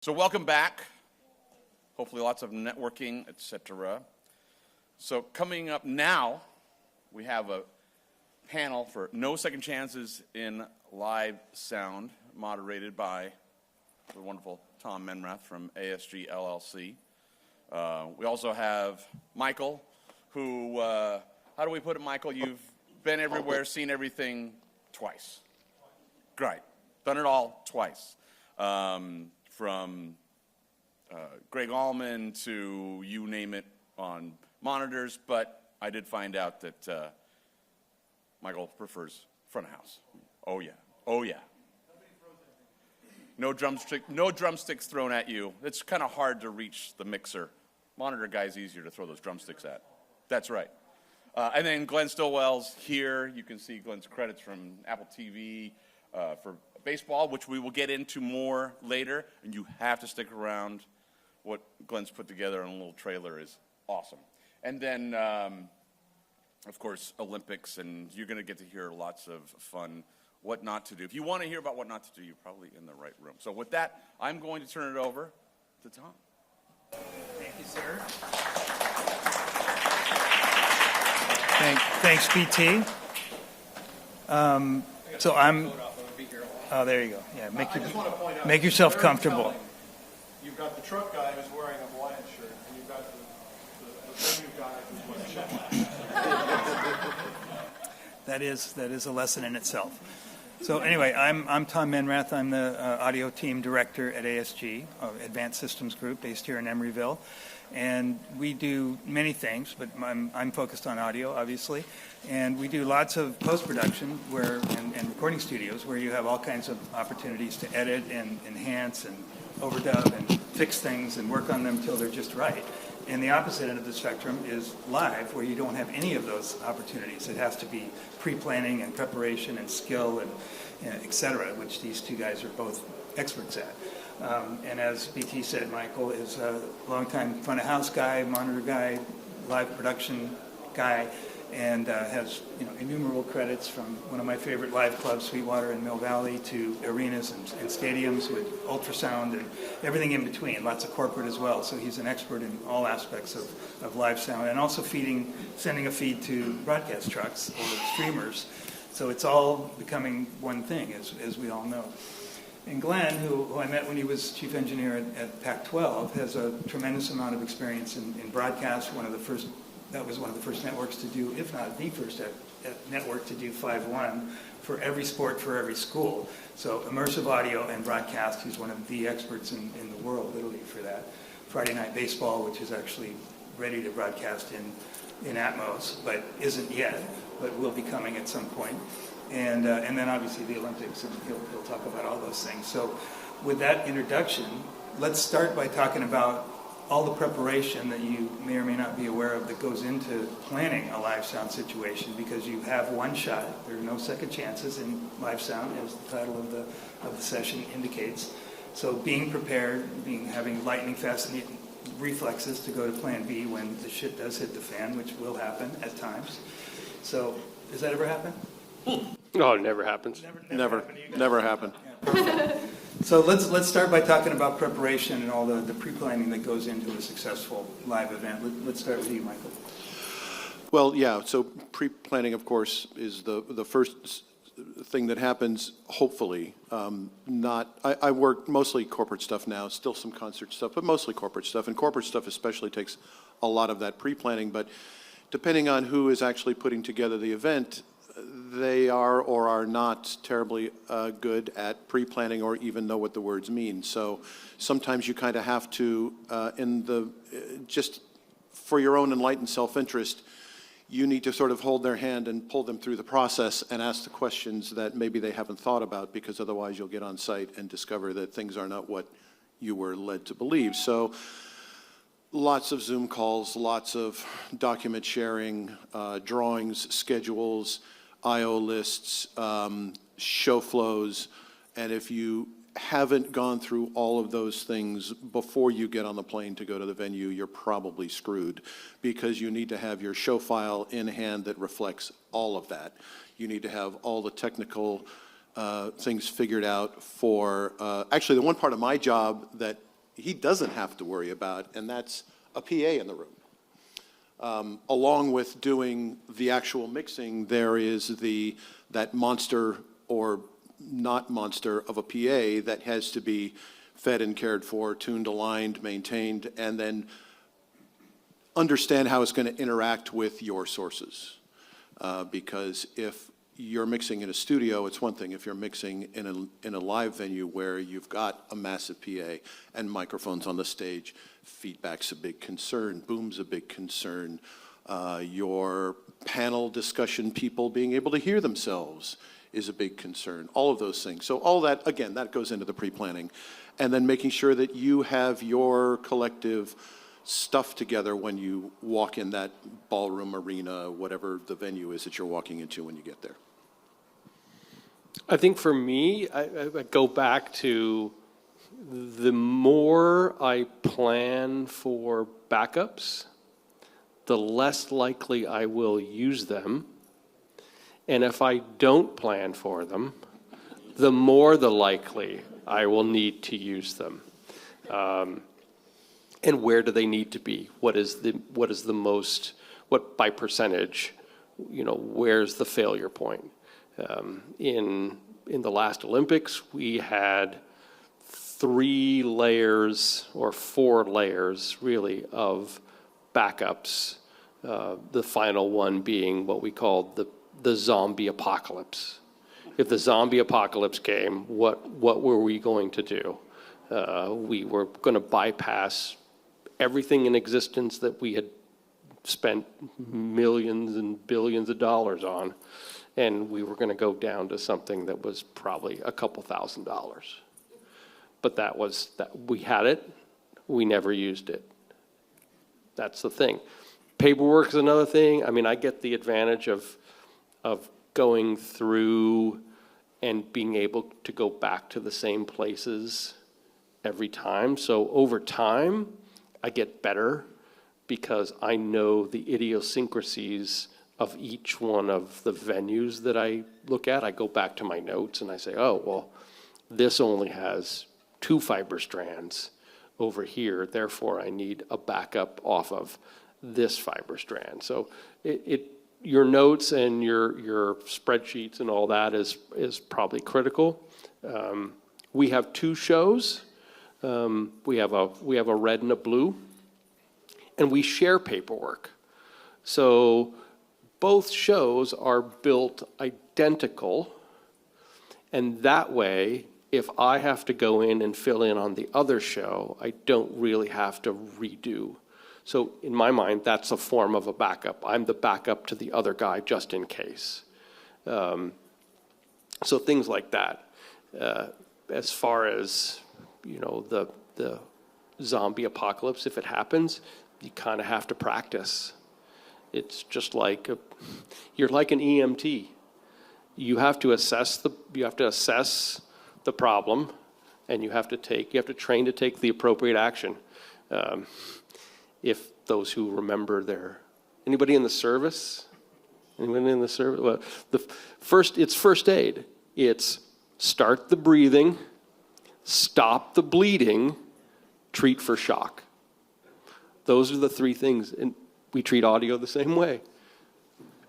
So welcome back. Hopefully lots of networking, etc. So coming up now, we have a panel for No Second Chances in Live Sound, moderated by the wonderful Tom Menrath from ASG LLC. We also have Michael, who, how do we put it, Michael? You've been everywhere, seen everything twice. Great. Done it all twice. From Greg Allman to you name it on monitors, but I did find out that Michael prefers front of house. Oh yeah, oh yeah. No drumsticks thrown at you. It's kind of hard to reach the mixer. Monitor guy's easier to throw those drumsticks at. That's right. And then Glenn Stilwell's here. You can see Glenn's credits from AppleTV for baseball, which we will get into more later. And you have to stick around. What Glenn's put together on a little trailer is awesome. And then, of course, Olympics, and you're going to get to hear lots of fun what not to do. If you want to hear about what not to do, you're probably in the right room. So with that, I'm going to turn it over to Tom. Thank you, sir. Thanks, BT. So I'm. Oh, there you go. Yeah, make yourself comfortable. You've got the truck guy who's wearing a Hawaiian shirt, and you've got the venue guy who's wearing a shirt. That is a lesson in itself. So anyway, I'm Tom Menrath. I'm the audio team director at ASG, Advanced Systems Group, based here in Emeryville. And we do many things, but I'm focused on audio, obviously. And we do lots of post-production and recording studios where you have all kinds of opportunities to edit and enhance and overdub and fix things and work on them till they're just right. And the opposite end of the spectrum is live, where you don't have any of those opportunities. It has to be pre-planning and preparation and skill and et cetera, which these two guys are both experts at. And as BT said, Michael is a longtime front of house guy, monitor guy, live production guy, and has innumerable credits from one of my favorite live clubs, Sweetwater in Mill Valley, to arenas and stadiums with ultrasound and everything in between, lots of corporate as well. So he's an expert in all aspects of live sound, and also sending a feed to broadcast trucks or streamers. So it's all becoming one thing, as we all know. And Glenn, who I met when he was chief engineer at Pac-12, has a tremendous amount of experience in broadcast. That was one of the first networks to do, if not the first network to do 5.1 for every sport, for every school. So immersive audio and broadcast, he's one of the experts in the world, literally, for that. Friday Night Baseball, which is actually ready to broadcast in Atmos, but isn't yet, but will be coming at some point. And then obviously the Olympics, and he'll talk about all those things. So with that introduction, let's start by talking about all the preparation that you may or may not be aware of that goes into planning a live sound situation, because you have one shot. There are no second chances in live sound, as the title of the session indicates. So being prepared, having lightning fast reflexes to go to plan B when the shit does hit the fan, which will happen at times. So does that ever happen? No, it never happens. Never happened. Yeah. So let's start by talking about preparation and all the pre-planning that goes into a successful live event. Let's start with you, Michael. Well, yeah, so pre-planning, of course, is the first thing that happens, hopefully. I work mostly corporate stuff now, still some concert stuff, but mostly corporate stuff. And corporate stuff especially takes a lot of that pre-planning. But depending on who is actually putting together the event, they are or are not terribly good at pre-planning or even know what the words mean. So sometimes you kind of have to, just for your own enlightened self-interest, you need to sort of hold their hand and pull them through the process and ask the questions that maybe they haven't thought about, because otherwise you'll get on site and discover that things are not what you were led to believe. So lots of Zoom calls, lots of document sharing, drawings, schedules, I/O lists, show flows, and if you haven't gone through all of those things before you get on the plane to go to the venue, you're probably screwed, because you need to have your show file in hand that reflects all of that. You need to have all the technical things figured out for, actually the one part of my job that he doesn't have to worry about, and that's a PA in the room. Along with doing the actual mixing, there is that monster or not monster of a PA that has to be fed and cared for, tuned, aligned, maintained, and then understand how it's going to interact with your sources. Because if you're mixing in a studio, it's one thing. If you're mixing in a live venue where you've got a massive PA and microphones on the stage, feedback's a big concern, boom's a big concern. Your panel discussion people being able to hear themselves is a big concern. All of those things. So all that, again, that goes into the pre-planning. And then making sure that you have your collective stuff together when you walk in that ballroom, arena, whatever the venue is that you're walking into when you get there. I think for me, I go back to the more I plan for backups, the less likely I will use them. And if I don't plan for them, the more the likely I will need to use them. And where do they need to be? What is the most, what by percentage, where's the failure point? In the last Olympics, we had 3 layers or 4 layers really of backups. The final one being what we called the zombie apocalypse. If the zombie apocalypse came, what were we going to do? We were going to bypass everything in existence that we had spent millions and billions of dollars on, and we were going to go down to something that was probably a couple $1,000s. But that we had it, we never used it. That's the thing. Paperwork is another thing. I mean, I get the advantage of going through and being able to go back to the same places every time. So over time, I get better because I know the idiosyncrasies of each one of the venues that I look at. I go back to my notes and I say, oh, well, this only has 2 fiber strands over here, therefore I need a backup off of this fiber strand. So your notes and your spreadsheets and all that is probably critical. We have 2 shows. We have a red and a blue, and we share paperwork. So both shows are built identical, and that way, if I have to go in and fill in on the other show, I don't really have to redo. So in my mind, that's a form of a backup. I'm the backup to the other guy just in case. So things like that. As far as, the zombie apocalypse, if it happens, you kind of have to practice. It's just like you're like an EMT. You have to assess the problem, and you have to train to take the appropriate action. If those who remember anybody in the service? Anyone in the service? Well, it's first aid. It's start the breathing, stop the bleeding, treat for shock. Those are the 3 things, and we treat audio the same way.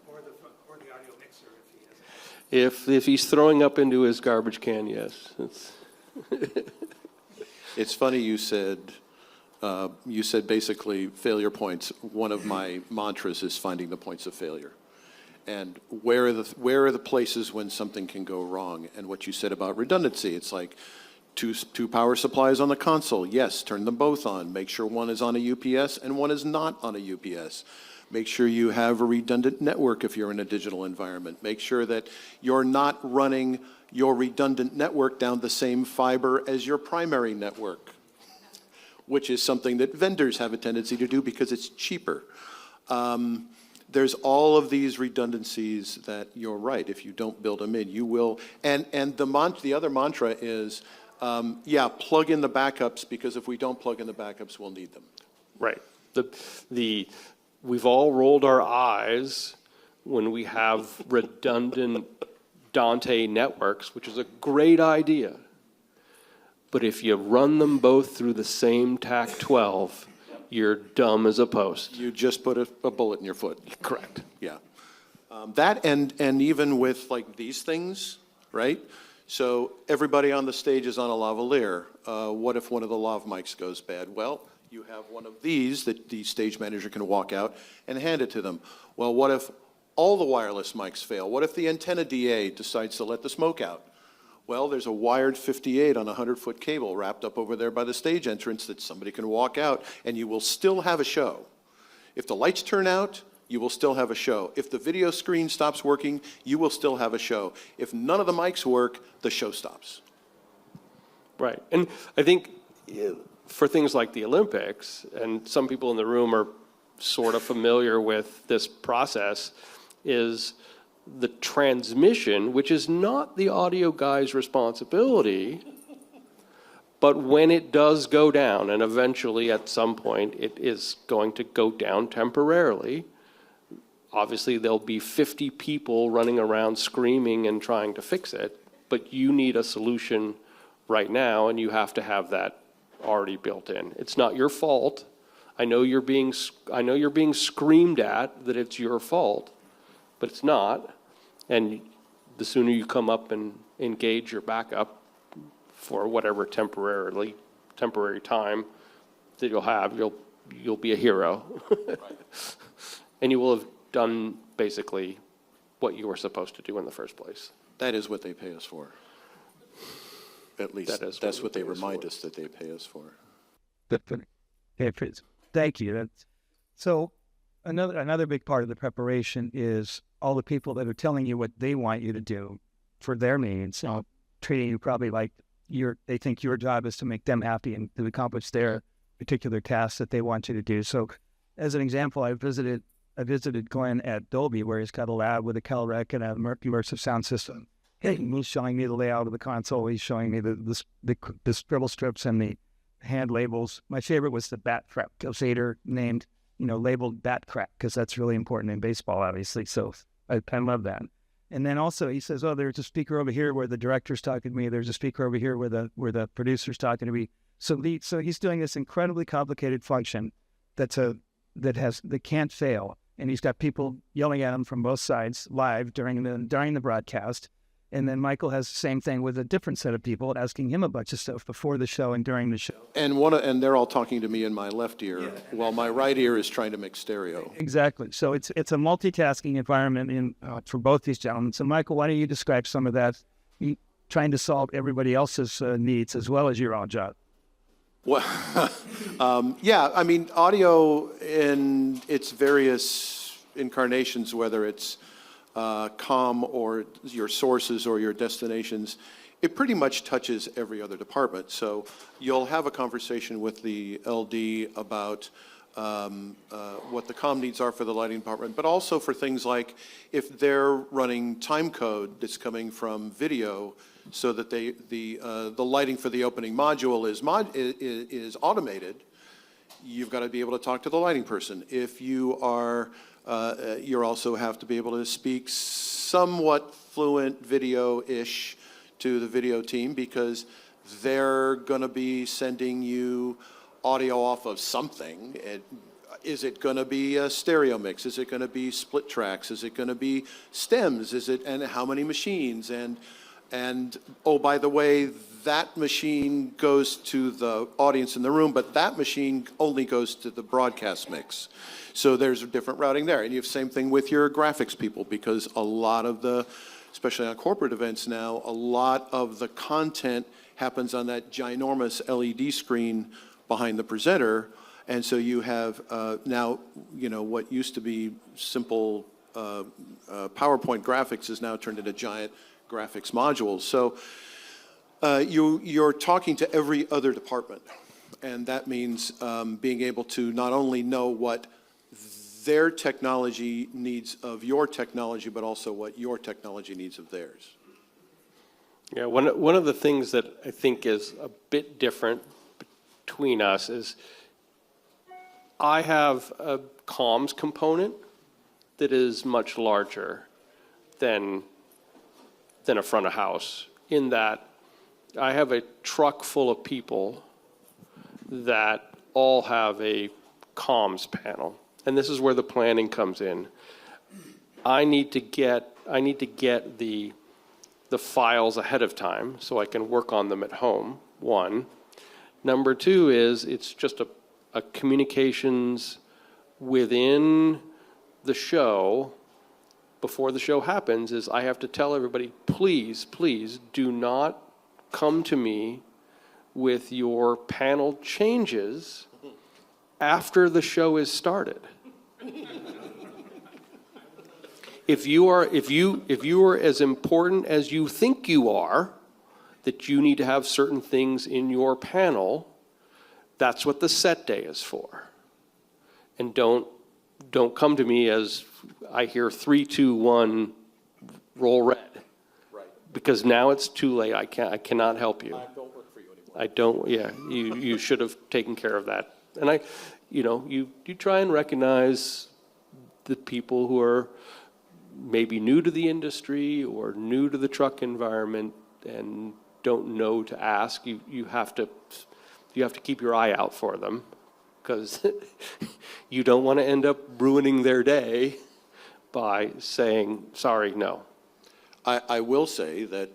Or the audio mixer if he has. If he's throwing up into his garbage can, yes. It's funny you said basically failure points. One of my mantras is finding the points of failure. And where are the places when something can go wrong? And what you said about redundancy, it's like two power supplies on the console. Yes, turn them both on. Make sure one is on a UPS and one is not on a UPS. Make sure you have a redundant network if you're in a digital environment. Make sure that you're not running your redundant network down the same fiber as your primary network, which is something that vendors have a tendency to do because it's cheaper. There's all of these redundancies that you're right. If you don't build them in, you will. And the other mantra is, plug in the backups, because if we don't plug in the backups, we'll need them. Right. We've all rolled our eyes when we have redundant Dante networks, which is a great idea. But if you run them both through the same TAC-12, you're dumb as a post. You just put a bullet in your foot. Correct. Yeah. That and even with like these things, right? So everybody on the stage is on a lavalier. What if one of the lav mics goes bad? Well, you have one of these that the stage manager can walk out and hand it to them. Well, what if all the wireless mics fail? What if the antenna DA decides to let the smoke out? Well, there's a wired 58 on a 100-foot cable wrapped up over there by the stage entrance that somebody can walk out, and you will still have a show. If the lights turn out, you will still have a show. If the video screen stops working, you will still have a show. If none of the mics work, the show stops. Right. And I think for things like the Olympics, and some people in the room are sort of familiar with this process, is the transmission, which is not the audio guy's responsibility, but when it does go down, and eventually at some point it is going to go down temporarily, obviously there'll be 50 people running around screaming and trying to fix it, but you need a solution right now, and you have to have that already built in. It's not your fault. I know you're being screamed at that it's your fault, but it's not. And the sooner you come up and engage your backup for whatever temporary time that you'll have, you'll be a hero. And you will have done basically what you were supposed to do in the first place. That is what they pay us for. At least that's what they remind us that they pay us for. Thank you. So another big part of the preparation is all the people that are telling you what they want you to do for their needs, treating you probably like they think your job is to make them happy and to accomplish their particular tasks that they want you to do. So as an example, I visited Glenn at Dolby, where he's got a lab with a CalRec and an immersive sound system. He's showing me the layout of the console. He's showing me the scribble strips and the hand labels. My favorite was the bat crap. Vader named, labeled bat crap, because that's really important in baseball, obviously. So I love that. And then also he says, oh, there's a speaker over here where the director's talking to me. There's a speaker over here where the producer's talking to me. So he's doing this incredibly complicated function that can't fail. And he's got people yelling at him from both sides live during the broadcast. And then Michael has the same thing with a different set of people asking him a bunch of stuff before the show and during the show. And they're all talking to me in my left ear, while my right ear is trying to mix stereo. Exactly. So it's a multitasking environment for both these gentlemen. So Michael, why don't you describe some of that, trying to solve everybody else's needs as well as your own job? Well, audio in its various incarnations, whether it's comm or your sources or your destinations, it pretty much touches every other department. So you'll have a conversation with the LD about what the comm needs are for the lighting department, but also for things like if they're running time code that's coming from video, so that the lighting for the opening module is automated. You've got to be able to talk to the lighting person. If you are, you also have to be able to speak somewhat fluent video-ish to the video team, because they're going to be sending you audio off of something. Is it going to be a stereo mix? Is it going to be split tracks? Is it going to be stems? And how many machines? And oh, by the way, that machine goes to the audience in the room, but that machine only goes to the broadcast mix. So there's a different routing there. And you have the same thing with your graphics people, because a lot of especially on corporate events now, a lot of the content happens on that ginormous LED screen behind the presenter. And so you have now, what used to be simple PowerPoint graphics is now turned into giant graphics modules. So you're talking to every other department, and that means being able to not only know what their technology needs of your technology, but also what your technology needs of theirs. Yeah, one of the things that I think is a bit different between us is I have a comms component that is much larger than a front of house, in that I have a truck full of people that all have a comms panel, and this is where the planning comes in. I need to get the files ahead of time so I can work on them at home, one. Number two is it's just a communications within the show before the show happens is I have to tell everybody, please, please do not come to me with your panel changes after the show is started. If you are as important as you think you are, that you need to have certain things in your panel, that's what the set day is for. And don't come to me as I hear 3, 2, 1, roll red. Right. Because now it's too late. I cannot help you. I don't work for you anymore. I don't. Yeah, you should have taken care of that. And you try and recognize the people who are maybe new to the industry or new to the truck environment and don't know to ask. You have to keep your eye out for them, because you don't want to end up ruining their day by saying, sorry, no. I will say that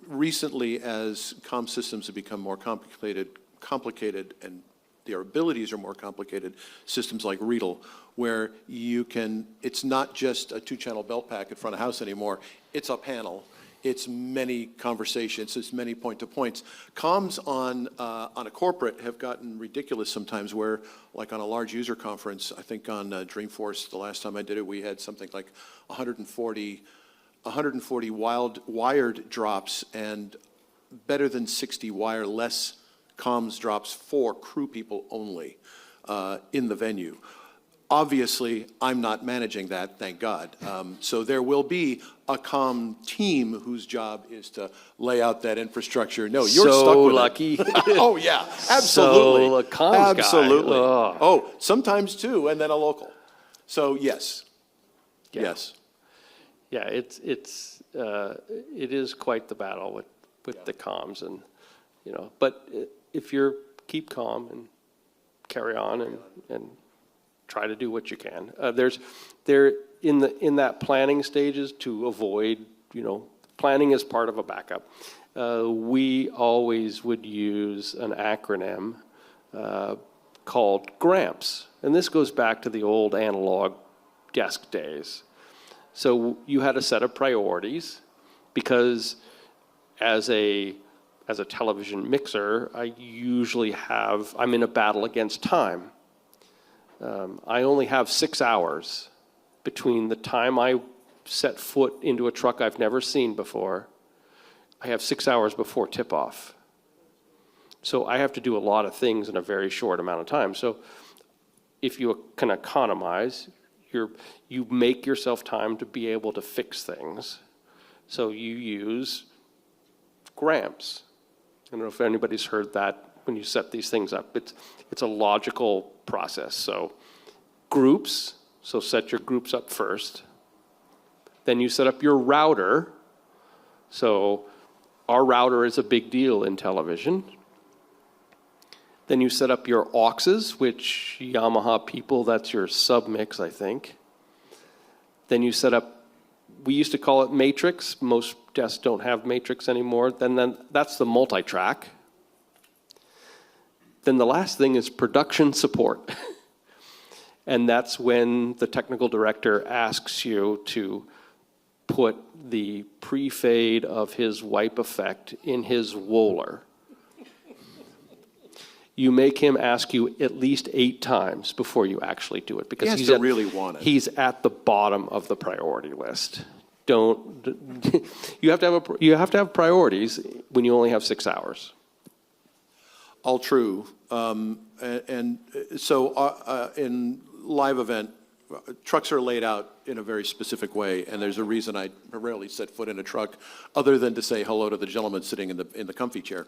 recently as comm systems have become more complicated and their abilities are more complicated, systems like Riedel, where it's not just a 2-channel belt pack in front of house anymore, it's a panel. It's many conversations, it's many point-to-points. Comms on a corporate have gotten ridiculous sometimes where, like on a large user conference, I think on Dreamforce, the last time I did it, we had something like 140 wired drops and better than 60 wireless comms drops for crew people only in the venue. Obviously, I'm not managing that, thank God. So there will be a comm team whose job is to lay out that infrastructure. No, you're so stuck with lucky. it. Oh, yeah, absolutely. So a comms guy. Absolutely. Oh. Oh, sometimes two, and then a local. So, yes. Yeah. Yes. Yeah, it is quite the battle with the comms, and but if you keep calm and carry on and try to do what you can. In that planning stages to avoid, planning is part of a backup. We always would use an acronym called GRAMPS, and this goes back to the old analog desk days. So you had a set of priorities, because as a television mixer, I'm in a battle against time. I only have 6 hours between the time I set foot into a truck I've never seen before. I have 6 hours before tip-off. So I have to do a lot of things in a very short amount of time. So if you can economize, you make yourself time to be able to fix things. So you use GRAMPS. I don't know if anybody's heard that when you set these things up. It's a logical process. So groups, so set your groups up first. Then you set up your router. So our router is a big deal in television. Then you set up your auxes, which Yamaha people, that's your submix, I think. Then you set up, we used to call it matrix. Most desks don't have matrix anymore. Then that's the multi-track. Then the last thing is production support. And that's when the technical director asks you to put the pre-fade of his wipe effect in his Wohler. You make him ask you at least 8 times before you actually do it, because really want it. He's at the bottom of the priority list. You have to have priorities when you only have 6 hours. All true. So in live event, trucks are laid out in a very specific way, and there's a reason I rarely set foot in a truck other than to say hello to the gentleman sitting in the comfy chair.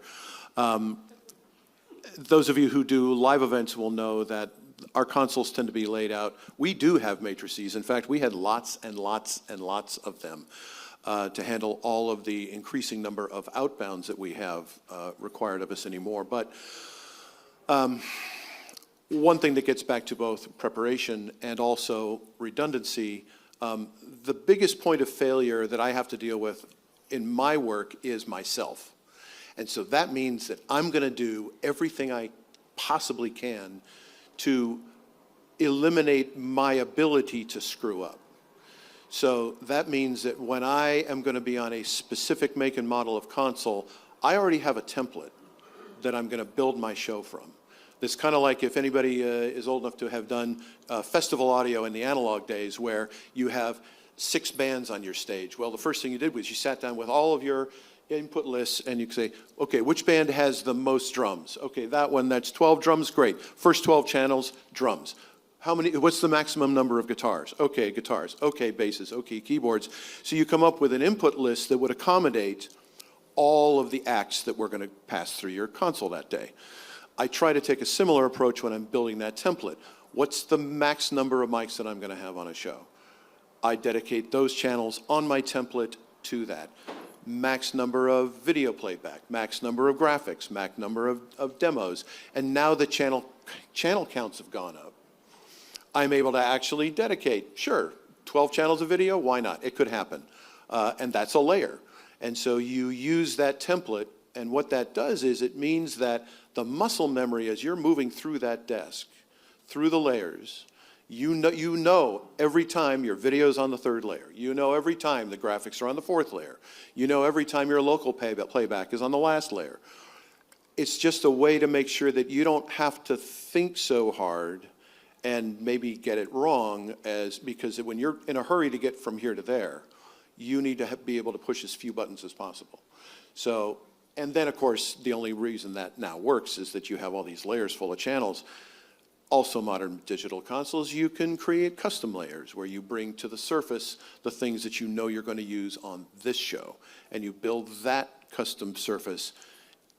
Those of you who do live events will know that our consoles tend to be laid out. We do have matrices. In fact, we had lots and lots and lots of them to handle all of the increasing number of outbounds that we have required of us anymore. But one thing that gets back to both preparation and also redundancy, the biggest point of failure that I have to deal with in my work is myself. And so that means that I'm going to do everything I possibly can to eliminate my ability to screw up. So that means that when I am going to be on a specific make and model of console, I already have a template that I'm going to build my show from. It's kind of like if anybody is old enough to have done festival audio in the analog days where you have 6 bands on your stage. Well, the first thing you did was you sat down with all of your input lists and you could say, okay, which band has the most drums? Okay, that one, that's 12 drums, great. First 12 channels, drums. How many, what's the maximum number of guitars? Okay, guitars. Okay, basses. Okay, keyboards. So you come up with an input list that would accommodate all of the acts that we're going to pass through your console that day. I try to take a similar approach when I'm building that template. What's the max number of mics that I'm going to have on a show? I dedicate those channels on my template to that. Max number of video playback, max number of graphics, max number of demos. And now the channel counts have gone up. I'm able to actually dedicate, sure, 12 channels of video, why not? It could happen. And that's a layer. And so you use that template, and what that does is it means that the muscle memory as you're moving through that desk, through the layers, you know every time your video's on the 3rd layer. You know every time the graphics are on the 4th layer. You know every time your local playback is on the last layer. It's just a way to make sure that you don't have to think so hard and maybe get it wrong, because when you're in a hurry to get from here to there, you need to be able to push as few buttons as possible. So, and then of course, the only reason that now works is that you have all these layers full of channels. Also, modern digital consoles, you can create custom layers where you bring to the surface the things that you know you're going to use on this show, and you build that custom surface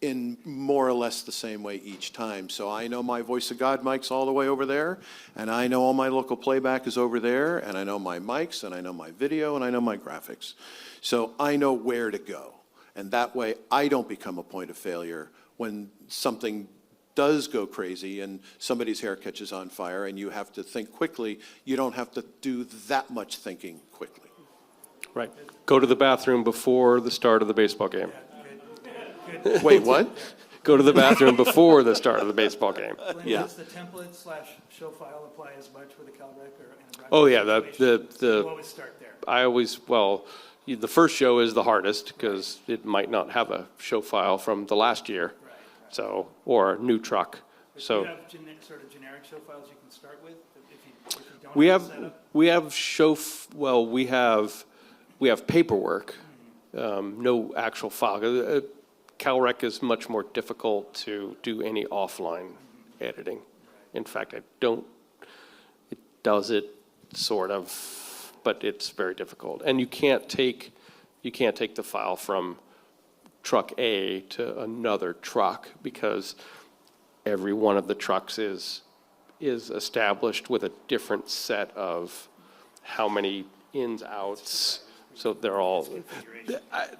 in more or less the same way each time. So I know my Voice of God mic's all the way over there, and I know all my local playback is over there, and I know my mics, and I know my video, and I know my graphics. So I know where to go. And that way I don't become a point of failure when something does go crazy and somebody's hair catches on fire and you have to think quickly. You don't have to do that much thinking quickly. Right. Go to the bathroom before the start of the baseball game. Wait, what? Go to the bathroom before the start of the baseball game. Yeah. Does the template / show file apply as much with a CalRec or in a Oh yeah, You always start there. The first show is the hardest because it might not have a show file from the last year, so, or a new truck. So Do you have sort of generic show files you can start with if you don't we have have setup? we have paperwork, no actual file. CalRec is much more difficult to do any offline editing. In fact, it does it sort of, but it's very difficult. And you can't take the file from truck A to another truck because every one of the trucks is established with a different set of how many ins, outs. So they're all,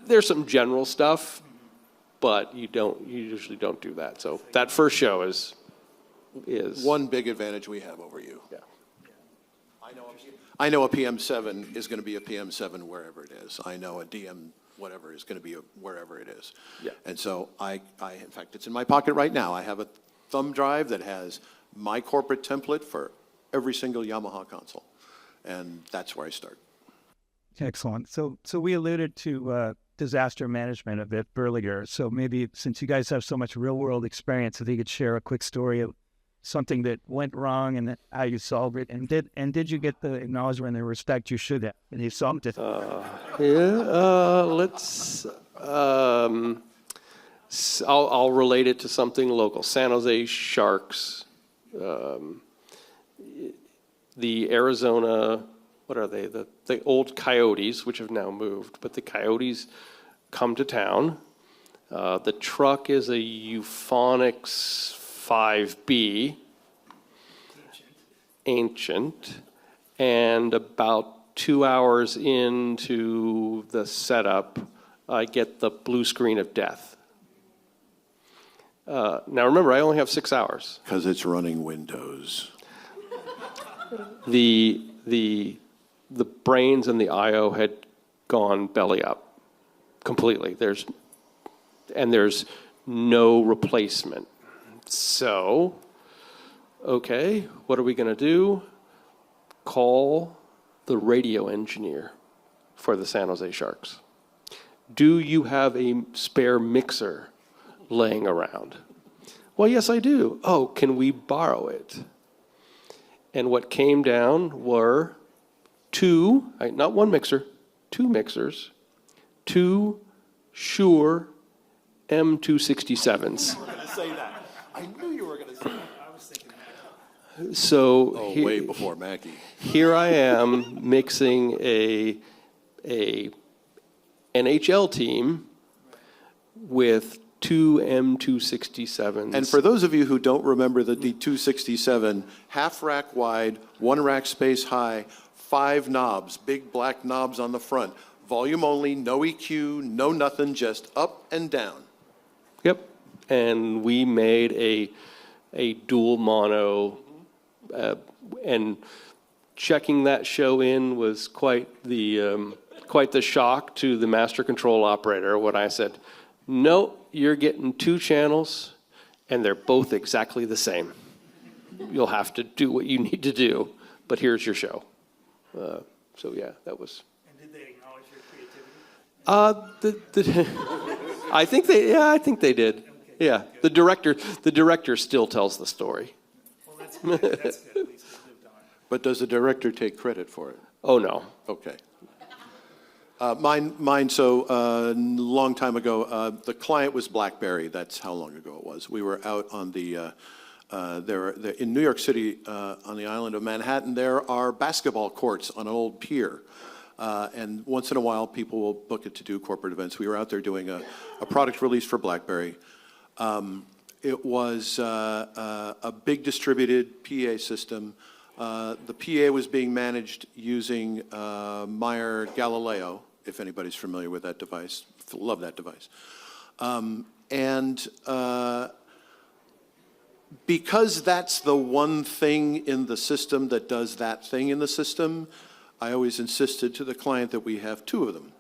there's some general stuff, but you usually don't do that. So that first show is one big advantage we have over you. Yeah. I know a PM7 is going to be a PM7 wherever it is. I know a DM whatever is going to be wherever it is. Yeah. And so in fact, it's in my pocket right now. I have a thumb drive that has my corporate template for every single Yamaha console. And that's where I start. Excellent. So we alluded to disaster management a bit earlier. So maybe since you guys have so much real world experience, if you could share a quick story of something that went wrong and how you solved it, and did you get the acknowledgement and the respect you should have, and you solved it? I'll relate it to something local. San Jose Sharks, the Arizona, what are they? The old Coyotes, which have now moved, but the Coyotes come to town. The truck is a Euphonics 5B, ancient, and about 2 hours into the setup, I get the blue screen of death. Now remember, I only have 6 hours. Because it's running Windows. The brains and the I/O had gone belly up completely. There's no replacement. So, okay, what are we going to do? Call the radio engineer for the San Jose Sharks. Do you have a spare mixer laying around? Well, yes, I do. Oh, can we borrow it? And what came down were not one mixer, 2 mixers, 2 Shure M267s. I knew you were going to say that. So Way before Mackie. here I am mixing a NHL team with 2 M267s. And for those of you who don't remember the 267, half rack wide, 1 rack space high, 5 knobs, big black knobs on the front, volume only, no EQ, no nothing, just up and down. Yep. And we made a dual mono, and checking that show in was quite the shock to the master control operator when I said, no, you're getting 2 channels, and they're both exactly the same. You'll have to do what you need to do, but here's your show. So yeah, that was. And did they acknowledge your creativity? I think they did. Okay, Yeah, good. the director still tells the story. Well, that's good. That's good. At least they lived on it. But does the director take credit for it? Oh no. Okay. Mine. So a long time ago, the client was BlackBerry. That's how long ago it was. We were out on the in New York City on the island of Manhattan. There are basketball courts on an old pier, and once in a while, people will book it to do corporate events. We were out there doing a product release for BlackBerry. It was a big distributed PA system. The PA was being managed using Meyer Galileo, if anybody's familiar with that device. Love that device. Because that's the one thing in the system that does that thing in the system, I always insisted to the client that we have 2 of them.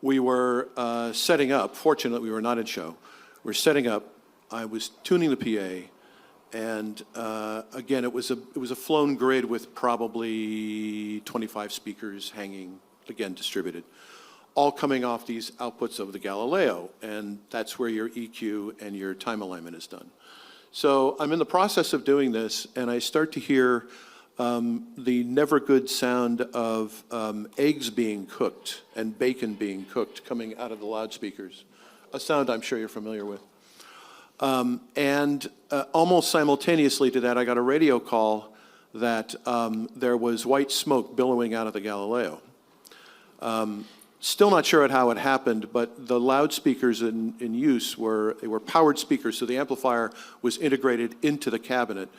We were setting up, fortunately we were not in show, we're setting up, I was tuning the PA, and again, it was a flown grid with probably 25 speakers hanging, again, distributed, all coming off these outputs of the Galileo, and that's where your EQ and your time alignment is done. So I'm in the process of doing this, and I start to hear the never good sound of eggs being cooked and bacon being cooked coming out of the loudspeakers, a sound I'm sure you're familiar with. And almost simultaneously to that, I got a radio call that there was white smoke billowing out of the Galileo. Still not sure how it happened, but the loudspeakers in use were powered speakers, so the amplifier was integrated into the cabinet.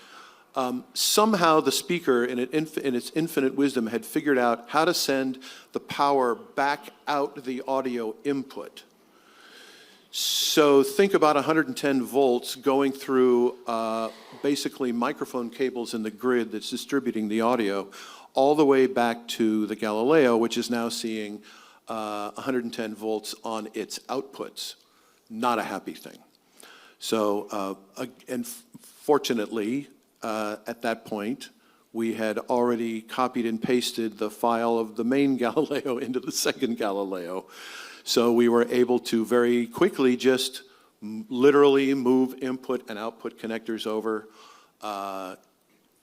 Somehow the speaker, in its infinite wisdom, had figured out how to send the power back out the audio input. So think about 110 volts going through basically microphone cables in the grid that's distributing the audio all the way back to the Galileo, which is now seeing 110 volts on its outputs. Not a happy thing. So, and fortunately, at that point, we had already copied and pasted the file of the main Galileo into the second Galileo. So we were able to very quickly just literally move input and output connectors over,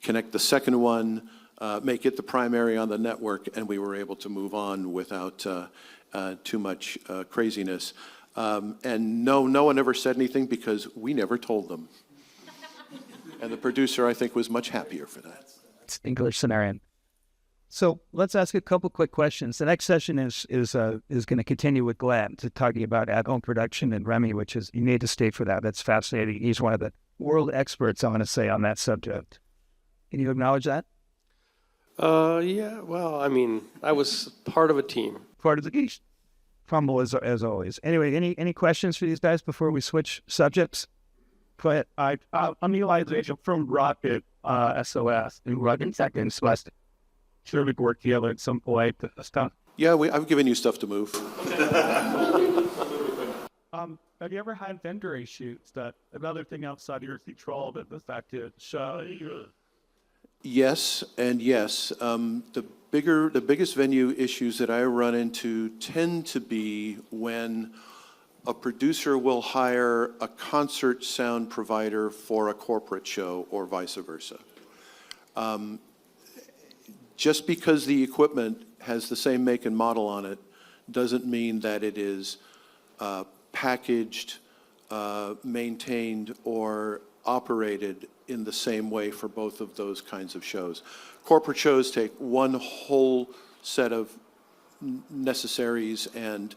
connect the second one, make it the primary on the network, and we were able to move on without too much craziness. And no one ever said anything because we never told them. And the producer, I think, was much happier for that. It's English scenario. So let's ask a couple quick questions. The next session is going to continue with Glenn to talking about at-home production and Remy, which is, you need to stay for that. That's fascinating. He's one of the world experts, I want to say, on that subject. Can you acknowledge that? Yeah, well, I mean, I was part of a team. Part of the fumble as always. Anyway, any questions for these guys before we switch subjects? Go ahead. I'm utilization from Rocket SOS and Rugged Seconds West. Sure, we work together at some point. Stuff. Yeah, I've given you stuff to move. Have you ever had vendor issues that another thing outside of your control that affected show? Yes, and yes. The biggest venue issues that I run into tend to be when a producer will hire a concert sound provider for a corporate show or vice versa. Just because the equipment has the same make and model on it doesn't mean that it is packaged, maintained, or operated in the same way for both of those kinds of shows. Corporate shows take one whole set of necessaries and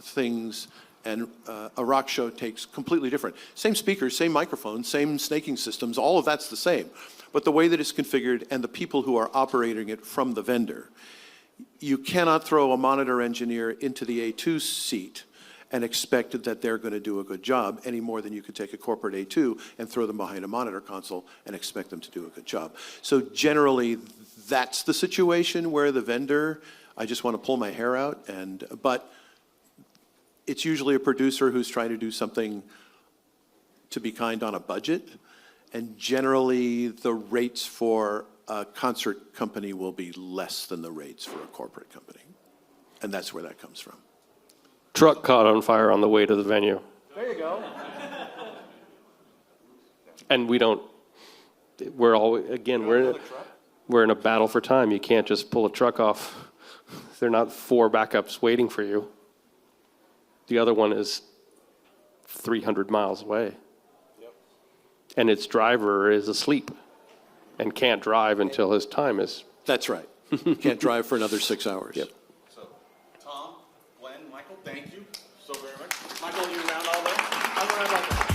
things, and a rock show takes completely different. Same speakers, same microphones, same snaking systems, all of that's the same. But the way that it's configured and the people who are operating it from the vendor, you cannot throw a monitor engineer into the A2 seat and expect that they're going to do a good job any more than you could take a corporate A2 and throw them behind a monitor console and expect them to do a good job. So generally, that's the situation where the vendor, I just want to pull my hair out, but it's usually a producer who's trying to do something, to be kind, on a budget, and generally the rates for a concert company will be less than the rates for a corporate company, and that's where that comes from. Truck caught on fire on the way to the venue. There you go. And we're in a battle for time. You can't just pull a truck off. They're not 4 backups waiting for you. The other one is 300 miles away. Yep. And its driver is asleep and can't drive until his time is. That's right. Can't drive for another 6 hours. Yep. So, Tom, Glenn, Michael, thank you so very much. Michael, you around all day? I'm around all day.